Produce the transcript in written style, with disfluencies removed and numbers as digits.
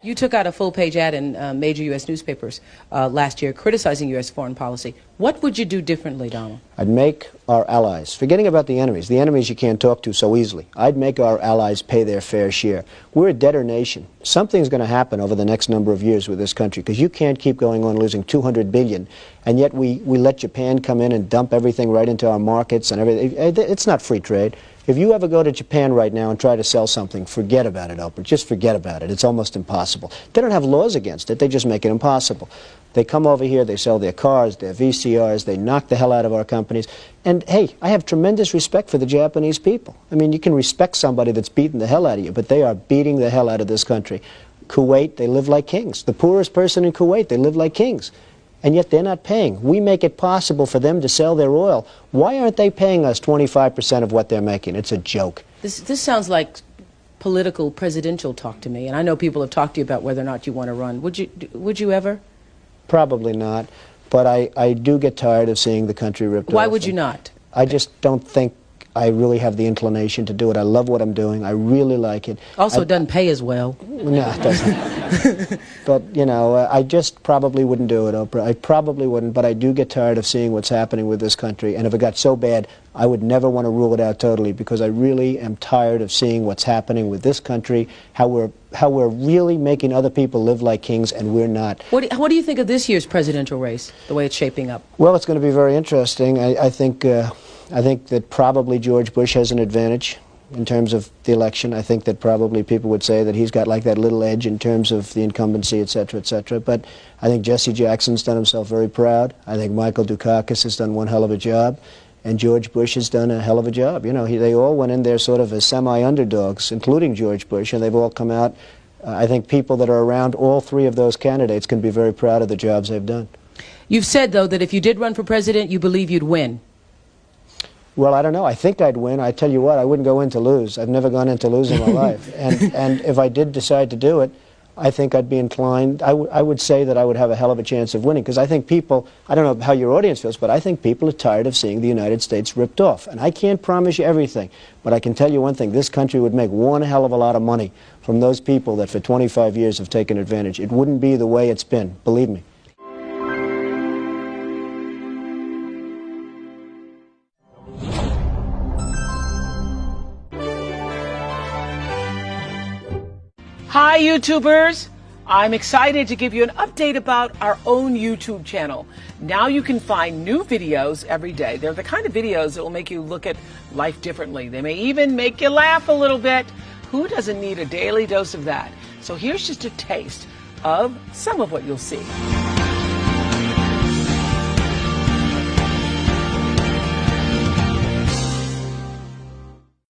You took out a full-page ad in major U.S. newspapers last year criticizing U.S. foreign policy. What would you do differently, Donald? I'd make our allies, forgetting about the enemies you can't talk to so easily, I'd make our allies pay their fair share. We're a debtor nation. Something's going to happen over the next number of years with this country, because you can't keep going on losing $200 billion, and yet we let Japan come in and dump everything right into our markets and everything. It's not free trade. If you ever go to Japan right now and try to sell something, forget about it, Oprah. Just forget about it. It's almost impossible. They don't have laws against it. They just make it impossible. They come over here, they sell their cars, their VCRs, they knock the hell out of our companies. And, hey, I have tremendous respect for the Japanese people. I mean, you can respect somebody that's beating the hell out of you, but they are beating the hell out of this country. Kuwait, they live like kings. The poorest person in Kuwait, they live like kings. And yet they're not paying. We make it possible for them to sell their oil. Why aren't they paying us 25% of what they're making? It's a joke. This sounds like political presidential talk to me, and I know people have talked to you about whether or not you want to run. Would you ever? Probably not, but I do get tired of seeing the country ripped off. Why would you not? I just don't think I really have the inclination to do it. I love what I'm doing. I really like it. Also, it doesn't pay as well. No, it doesn't. But, you know, I just probably wouldn't do it, Oprah. I probably wouldn't, but I do get tired of seeing what's happening with this country. And if it got so bad, I would never want to rule it out totally, because I really am tired of seeing what's happening with this country, how we're really making other people live like kings, and we're not. What do you think of this year's presidential race, the way it's shaping up? Well, it's going to be very interesting. I think that probably George Bush has an advantage in terms of the election. I think that probably people would say that he's got like that little edge in terms of the incumbency, et cetera, et cetera. But I think Jesse Jackson's done himself very proud. I think Michael Dukakis has done one hell of a job. And George Bush has done a hell of a job. You know, they all went in there sort of as semi-underdogs, including George Bush, and they've all come out. I think people that are around all three of those candidates can be very proud of the jobs they've done. You've said, though, that if you did run for president, you believe you'd win. Well, I don't know. I think I'd win. I tell you what, I wouldn't go in to lose. I've never gone in to lose in my life. And if I did decide to do it, I think I'd be inclined, I would say that I would have a hell of a chance of winning, because I think people, I don't know how your audience feels, but I think people are tired of seeing the United States ripped off. And I can't promise you everything, but I can tell you one thing, this country would make one hell of a lot of money from those people that for 25 years have taken advantage. It wouldn't be the way it's been, believe me. Hi, YouTubers! I'm excited to give you an update about our own YouTube channel. Now you can find new videos every day. They're the kind of videos that will make you look at life differently. They may even make you laugh a little bit. Who doesn't need a daily dose of that? So here's just a taste of some of what you'll see.